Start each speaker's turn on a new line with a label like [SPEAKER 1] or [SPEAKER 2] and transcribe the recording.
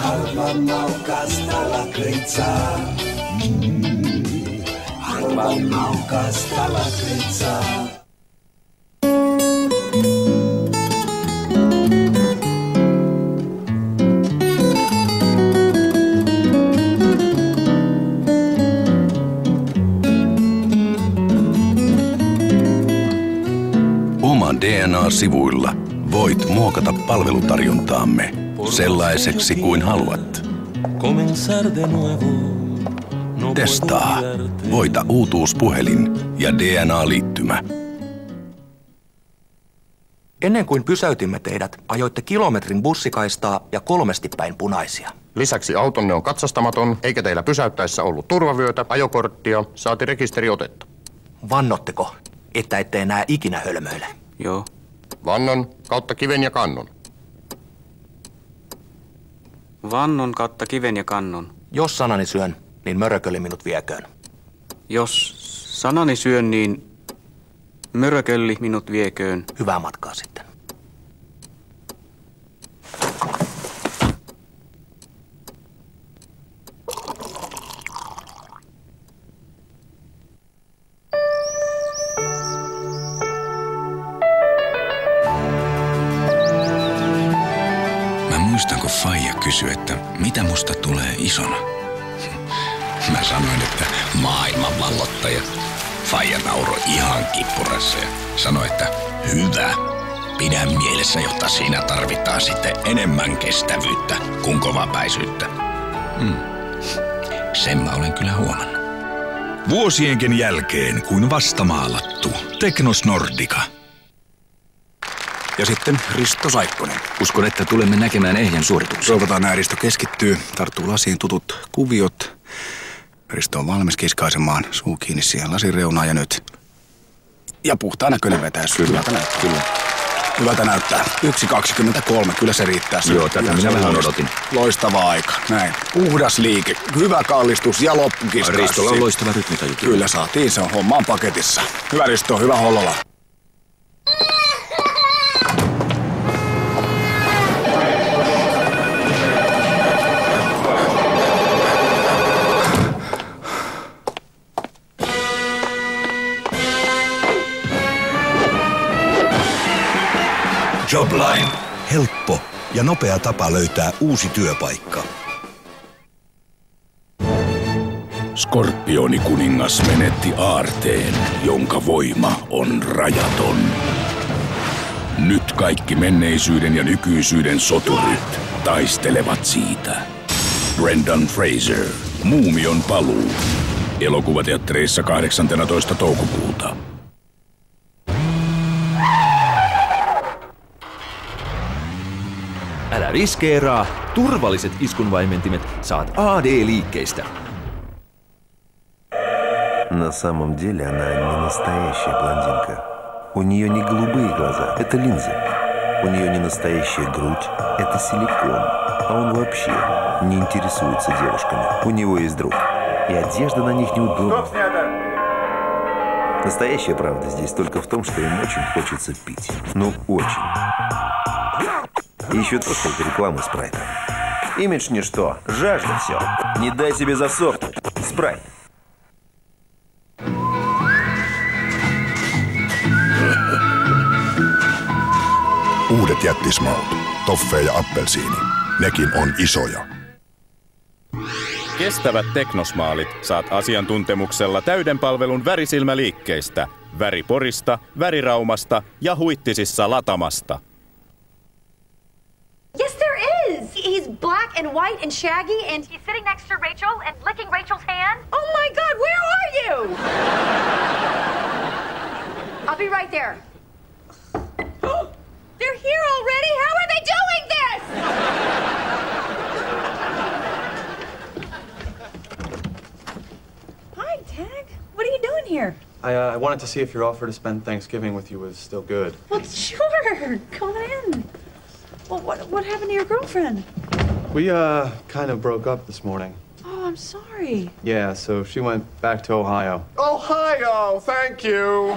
[SPEAKER 1] Harva maukasta lakritsaa. Harva maukasta lakritsaa.
[SPEAKER 2] DNA-sivuilla voit muokata palvelutarjontaamme sellaiseksi kuin haluat. Testaa. Voita uutuuspuhelin ja DNA-liittymä.
[SPEAKER 3] Ennen kuin pysäytimme teidät, ajoitte kilometrin bussikaistaa ja 3 päin punaisia.
[SPEAKER 4] Lisäksi autonne on katsastamaton, eikä teillä pysäyttäessä ollut turvavyötä, ajokorttia, saati rekisteriotetta.
[SPEAKER 3] Vannotteko, että ette enää ikinä hölmöile?
[SPEAKER 5] Joo.
[SPEAKER 4] Vannon kautta kiven ja kannon.
[SPEAKER 5] Vannon kautta kiven ja kannon.
[SPEAKER 3] Jos sanani syön, niin mörököli minut vieköön.
[SPEAKER 5] Jos sanani syön, niin mörökölli minut vieköön.
[SPEAKER 3] Hyvää matkaa sitten.
[SPEAKER 6] Muistanko faija kysyi, että mitä musta tulee isona? Mä sanoin, että maailman vallottaja. Faija nauroi ihan kippurassa ja sanoi, että hyvä. Pidä mielessä, jotta siinä tarvitaan sitten enemmän kestävyyttä kuin kovapäisyyttä. Sen mä olen kyllä huomannut.
[SPEAKER 2] Vuosienkin jälkeen kuin vastamaalattu. Teknos Nordica.
[SPEAKER 7] Ja sitten Risto Saikkonen.
[SPEAKER 8] Uskon, että tulemme näkemään ehjän suorituksen.
[SPEAKER 7] Rouvataan nää, Risto keskittyy, tarttuu lasiin tutut kuviot. Risto on valmis kiskaisemaan, suu kiinni siihen lasin reunaan ja nyt. Ja puhtaan näköinen vetää hyvältä näyttää. Kyllä. Hyvältä näyttää. 1.23, kyllä se riittää.
[SPEAKER 8] Joo, tätä minä vähän odotin.
[SPEAKER 7] Loistava aika, näin. Puhdas liike, hyvä kallistus ja loppukiskaus.
[SPEAKER 8] Ristolla on loistava rytmitaju.
[SPEAKER 7] Kyllä saatiin, se on hommaan paketissa. Hyvä Risto, hyvä Hollola.
[SPEAKER 2] Jobline. Helppo ja nopea tapa löytää uusi työpaikka.
[SPEAKER 9] Skorpioni-kuningas menetti aarteen, jonka voima on rajaton. Nyt kaikki menneisyyden ja nykyisyyden soturit taistelevat siitä. Brendan Fraser, Muumion paluu. Elokuvateattereissa 18. toukokuuta.
[SPEAKER 8] Älä riskeeraa. Turvalliset iskunvaimentimet saat AD-liikkeistä.
[SPEAKER 10] На самом деле она не настоящая блондинка. У нее не голубые глаза, это линзы. У нее не настоящая грудь, это силикон. А он вообще не интересуется девушками. У него есть друг. И одежда на них неудобна. Настоящая правда здесь только в том, что им очень хочется пить. Ну, очень. И еще то, что это реклама Спрайта. Имидж ничто, жажда все. Не дай себе засохнуть. Спрайт.
[SPEAKER 2] Uudet jättismaut, toffee ja appelsiini. Nekin on isoja.
[SPEAKER 11] Kestävät teknosmaalit saat asiantuntemuksella täyden palvelun värisilmäliikkeistä, Väriporista, Väriraumasta ja Huittisissa Latamasta.
[SPEAKER 12] Yes, there is! He's black and white and shaggy, and he's sitting next to Rachel and licking Rachel's hand. Oh my God, where are you? I'll be right there. They're here already? How are they doing this? Hi, Tag. What are you doing here?
[SPEAKER 13] I wanted to see if your offer to spend Thanksgiving with you was still good.
[SPEAKER 12] Well, sure. Come on in. Well, what happened to your girlfriend?
[SPEAKER 13] We, kind of broke up this morning.
[SPEAKER 12] Oh, I'm sorry.
[SPEAKER 13] Yeah, so she went back to Ohio.
[SPEAKER 4] Ohio, thank you.